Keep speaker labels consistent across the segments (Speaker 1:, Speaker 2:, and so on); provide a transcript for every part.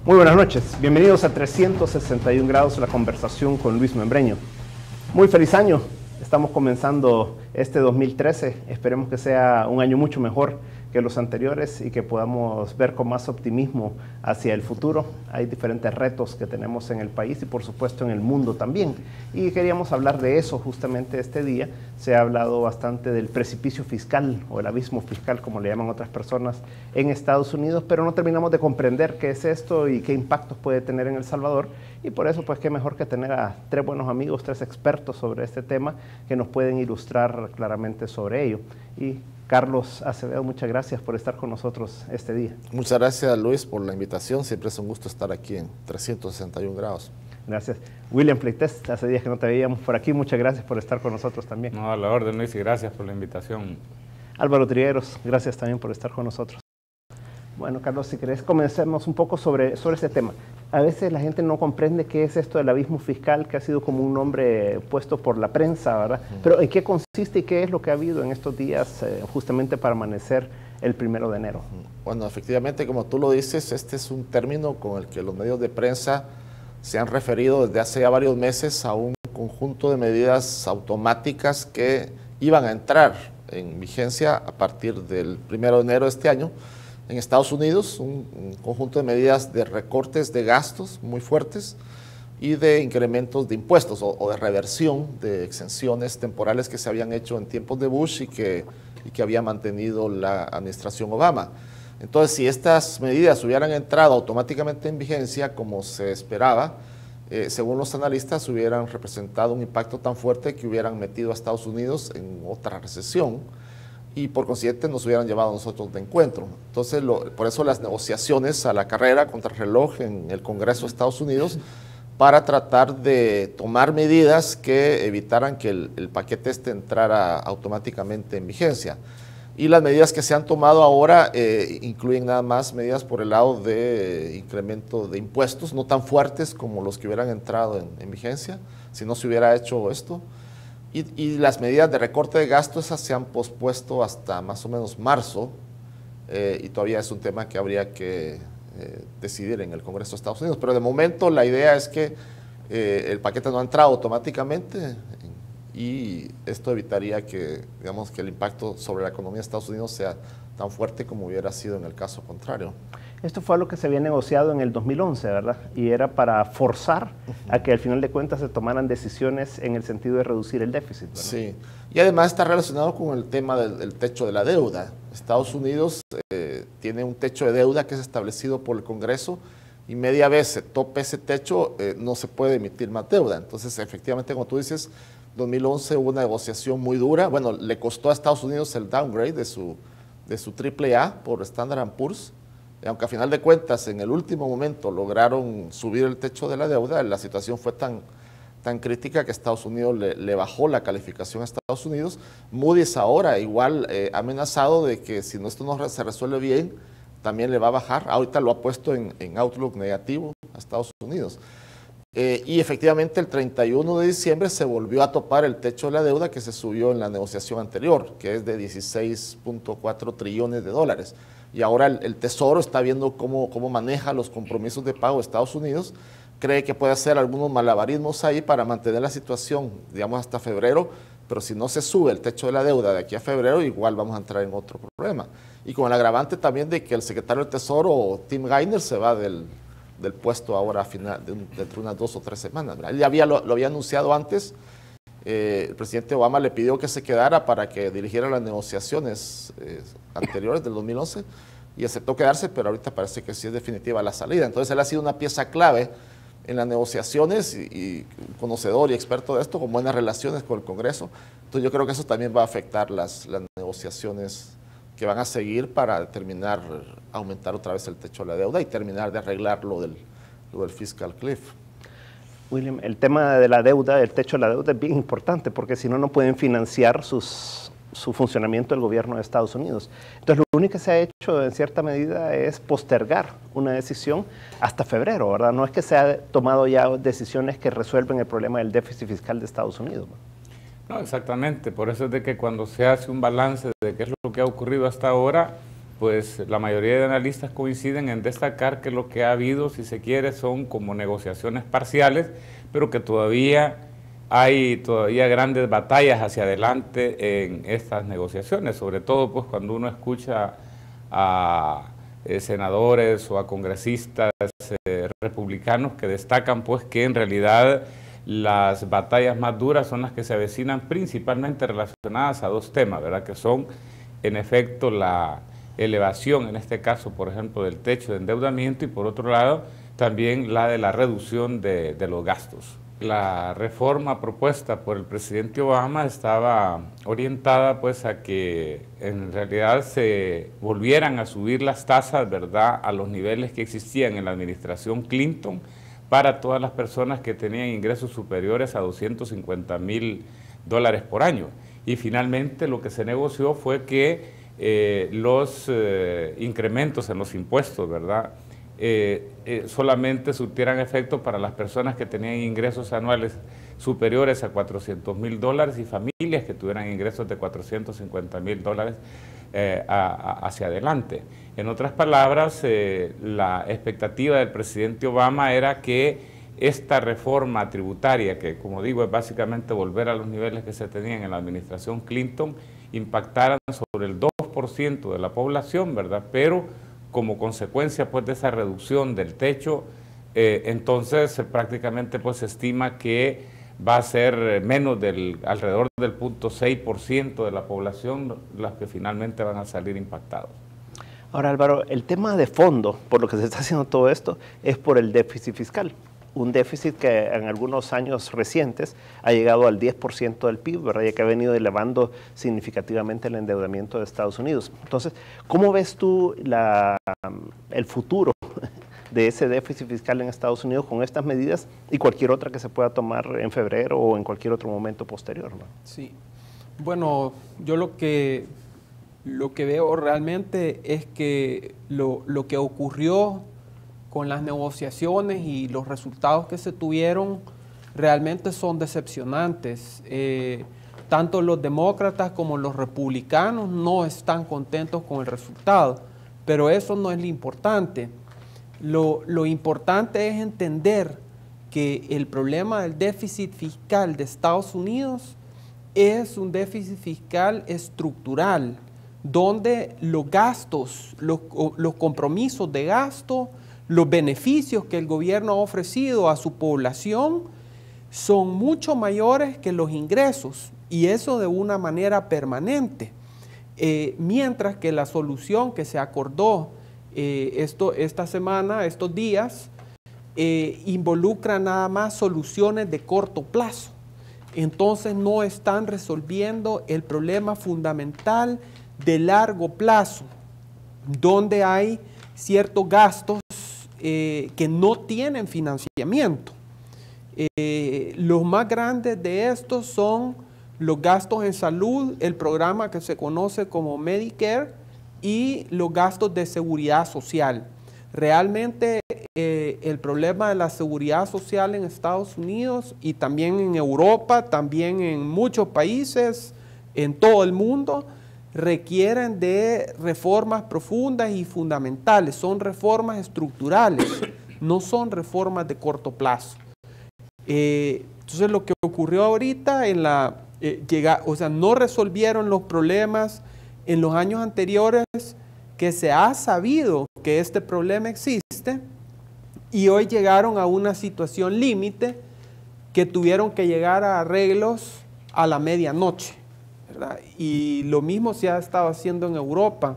Speaker 1: Muy buenas noches, bienvenidos a 361 grados, la conversación con Luis Membreño. Muy feliz año, estamos comenzando este 2013, esperemos que sea un año mucho mejor que los anteriores y que podamos ver con más optimismo hacia el futuro. Hay diferentes retos que tenemos en el país y por supuesto en el mundo también. Y queríamos hablar de eso justamente este día. Se ha hablado bastante del precipicio fiscal o el abismo fiscal, como le llaman otras personas, en Estados Unidos, pero no terminamos de comprender qué es esto y qué impactos puede tener en El Salvador. Y por eso, pues, qué mejor que tener a tres buenos amigos, tres expertos sobre este tema que nos pueden ilustrar claramente sobre ello. Y Carlos Acevedo, muchas gracias por estar con nosotros este día.
Speaker 2: Muchas gracias, Luis, por la invitación. Siempre es un gusto estar aquí en 361 grados.
Speaker 1: Gracias. William Fleites, hace días que no te veíamos por aquí. Muchas gracias por estar con nosotros también.
Speaker 3: No, a la orden, Luis, y gracias por la invitación.
Speaker 1: Álvaro Trigueros, gracias también por estar con nosotros. Bueno, Carlos, si querés, comencemos un poco sobre este tema. A veces la gente no comprende qué es esto del abismo fiscal, que ha sido como un nombre puesto por la prensa, ¿verdad? Pero ¿en qué consiste y qué es lo que ha habido en estos días justamente para amanecer el 1 de enero?
Speaker 2: Bueno, efectivamente, como tú lo dices, este es un término con el que los medios de prensa se han referido desde hace ya varios meses a un conjunto de medidas automáticas que iban a entrar en vigencia a partir del 1 de enero de este año en Estados Unidos, un conjunto de medidas de recortes de gastos muy fuertes y de incrementos de impuestos o de reversión de exenciones temporales que se habían hecho en tiempos de Bush y que había mantenido la administración Obama. Entonces, si estas medidas hubieran entrado automáticamente en vigencia como se esperaba, según los analistas, hubieran representado un impacto tan fuerte que hubieran metido a Estados Unidos en otra recesión y por consiguiente nos hubieran llevado a nosotros de encuentro. Entonces, por eso las negociaciones a la carrera contra el reloj en el Congreso de Estados Unidos para tratar de tomar medidas que evitaran que el paquete entrara automáticamente en vigencia. Y las medidas que se han tomado ahora incluyen nada más medidas por el lado de incremento de impuestos, no tan fuertes como los que hubieran entrado en vigencia, si no se hubiera hecho esto. Y las medidas de recorte de gastos esas se han pospuesto hasta más o menos marzo y todavía es un tema que habría que decidir en el Congreso de Estados Unidos. Pero de momento la idea es que el paquete no ha entrado automáticamente y esto evitaría que, digamos, que el impacto sobre la economía de Estados Unidos sea tan fuerte como hubiera sido en el caso contrario.
Speaker 1: Esto fue lo que se había negociado en el 2011, ¿verdad? Y era para forzar a que al final de cuentas se tomaran decisiones en el sentido de reducir el déficit, ¿verdad?
Speaker 2: Sí, y además está relacionado con el tema del techo de la deuda. Estados Unidos tiene un techo de deuda que es establecido por el Congreso y media vez se tope ese techo, no se puede emitir más deuda. Entonces, efectivamente, como tú dices, 2011 hubo una negociación muy dura. Bueno, le costó a Estados Unidos el downgrade de su AAA por Standard & Poor's. Aunque a final de cuentas en el último momento lograron subir el techo de la deuda, la situación fue tan crítica que Estados Unidos le bajó la calificación a Estados Unidos. Moody's ahora igual ha amenazado de que si esto no se resuelve bien, también le va a bajar. Ahorita lo ha puesto en outlook negativo a Estados Unidos. Y efectivamente el 31 de diciembre se volvió a topar el techo de la deuda que se subió en la negociación anterior, que es de 16.4 trillones de dólares. Y ahora el Tesoro está viendo cómo maneja los compromisos de pago de Estados Unidos, cree que puede hacer algunos malabarismos ahí para mantener la situación, digamos, hasta febrero, pero si no se sube el techo de la deuda de aquí a febrero, igual vamos a entrar en otro problema. Y con el agravante también de que el secretario del Tesoro, Tim Geithner, se va del puesto ahora a final, dentro de unas 2 o 3 semanas. Él ya lo había anunciado antes. El presidente Obama le pidió que se quedara para que dirigiera las negociaciones anteriores del 2011 y aceptó quedarse, pero ahorita parece que sí es definitiva la salida. Entonces él ha sido una pieza clave en las negociaciones y conocedor y experto de esto, con buenas relaciones con el Congreso. Entonces yo creo que eso también va a afectar las negociaciones que van a seguir para determinar, aumentar otra vez el techo de la deuda y terminar de arreglar lo del fiscal cliff.
Speaker 1: William, el tema de la deuda, el techo de la deuda es bien importante porque si no, no pueden financiar su funcionamiento del gobierno de Estados Unidos. Entonces, lo único que se ha hecho en cierta medida es postergar una decisión hasta febrero, ¿verdad? No es que se ha tomado ya decisiones que resuelven el problema del déficit fiscal de Estados Unidos, ¿no?
Speaker 3: No, exactamente. Por eso es de que cuando se hace un balance de qué es lo que ha ocurrido hasta ahora, pues la mayoría de analistas coinciden en destacar que lo que ha habido, si se quiere, son como negociaciones parciales, pero que todavía hay grandes batallas hacia adelante en estas negociaciones, sobre todo pues cuando uno escucha a senadores o a congresistas republicanos que destacan pues que en realidad las batallas más duras son las que se avecinan principalmente relacionadas a dos temas, ¿verdad? Que son en efecto la elevación, en este caso por ejemplo del techo de endeudamiento, y por otro lado también la de la reducción de los gastos. La reforma propuesta por el presidente Obama estaba orientada pues a que en realidad se volvieran a subir las tasas, ¿verdad?, a los niveles que existían en la administración Clinton para todas las personas que tenían ingresos superiores a $250,000 por año. Y finalmente lo que se negoció fue que los incrementos en los impuestos, ¿verdad?, solamente surtieran efecto para las personas que tenían ingresos anuales superiores a $400,000 y familias que tuvieran ingresos de $450,000 hacia adelante. En otras palabras, la expectativa del presidente Obama era que esta reforma tributaria, que como digo es básicamente volver a los niveles que se tenían en la administración Clinton, impactaran sobre el 2% de la población, ¿verdad? Pero como consecuencia pues de esa reducción del techo, entonces prácticamente pues se estima que va a ser menos alrededor del 0.6% de la población las que finalmente van a salir impactados.
Speaker 1: Ahora, Álvaro, el tema de fondo, por lo que se está haciendo todo esto, es por el déficit fiscal. Un déficit que en algunos años recientes ha llegado al 10% del PIB, ¿verdad? Ya que ha venido elevando significativamente el endeudamiento de Estados Unidos. Entonces, ¿cómo ves tú el futuro de ese déficit fiscal en Estados Unidos con estas medidas y cualquier otra que se pueda tomar en febrero o en cualquier otro momento posterior, ¿no?
Speaker 4: Sí. Bueno, yo lo que veo realmente es que lo que ocurrió con las negociaciones y los resultados que se tuvieron realmente son decepcionantes. Tanto los demócratas como los republicanos no están contentos con el resultado, pero eso no es lo importante. Lo importante es entender que el problema del déficit fiscal de Estados Unidos es un déficit fiscal estructural, donde los gastos, los compromisos de gasto, los beneficios que el gobierno ha ofrecido a su población son mucho mayores que los ingresos, y eso de una manera permanente. Mientras que la solución que se acordó esta semana, estos días, involucra nada más soluciones de corto plazo. Entonces no están resolviendo el problema fundamental de largo plazo, donde hay ciertos gastos que no tienen financiamiento. Los más grandes de estos son los gastos en salud, el programa que se conoce como Medicare, y los gastos de seguridad social. Realmente el problema de la seguridad social en Estados Unidos y también en Europa, también en muchos países, en todo el mundo, requieren de reformas profundas y fundamentales. Son reformas estructurales, no son reformas de corto plazo. Entonces lo que ocurrió ahorita no resolvieron los problemas en los años anteriores, que se ha sabido que este problema existe, y hoy llegaron a una situación límite que tuvieron que llegar a arreglos a la medianoche, ¿verdad? Y lo mismo se ha estado haciendo en Europa.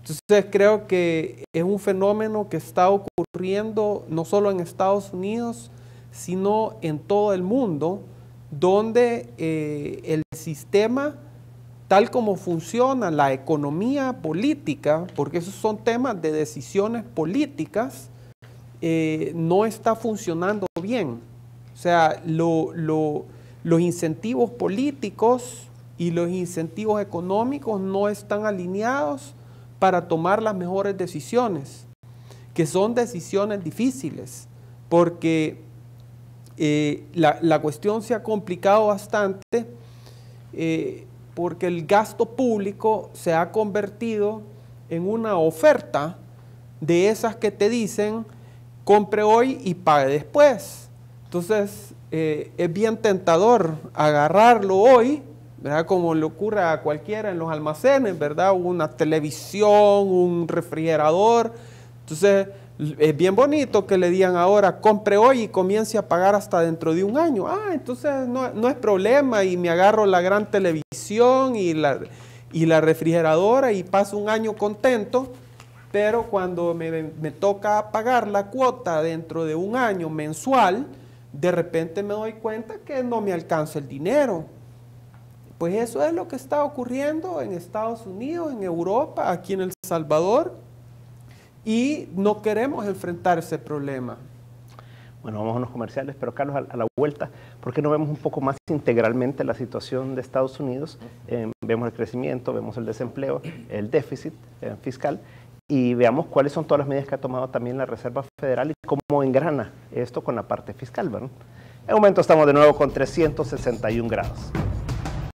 Speaker 4: Entonces creo que es un fenómeno que está ocurriendo no solo en Estados Unidos, sino en todo el mundo, donde el sistema, tal como funciona la economía política, porque esos son temas de decisiones políticas, no está funcionando bien. O sea, los incentivos políticos y los incentivos económicos no están alineados para tomar las mejores decisiones, que son decisiones difíciles, porque la cuestión se ha complicado bastante, porque el gasto público se ha convertido en una oferta de esas que te dicen compre hoy y pague después. Entonces es bien tentador agarrarlo hoy, ¿verdad? Como le ocurre a cualquiera en los almacenes, ¿verdad? Una televisión, un refrigerador. Entonces es bien bonito que le digan ahora compre hoy y comience a pagar hasta dentro de un año. Entonces no es problema y me agarro la gran televisión y la refrigeradora y paso un año contento. Pero cuando me toca pagar la cuota dentro de un año mensual, de repente me doy cuenta que no me alcanza el dinero. Pues eso es lo que está ocurriendo en Estados Unidos, en Europa, aquí en El Salvador, y no queremos enfrentar ese problema.
Speaker 1: Bueno, vamos a unos comerciales, pero Carlos, a la vuelta, ¿por qué no vemos un poco más integralmente la situación de Estados Unidos? Vemos el crecimiento, vemos el desempleo, el déficit fiscal, y veamos cuáles son todas las medidas que ha tomado también la Reserva Federal y cómo engrana esto con la parte fiscal, ¿verdad? En un momento estamos de nuevo con 361 grados.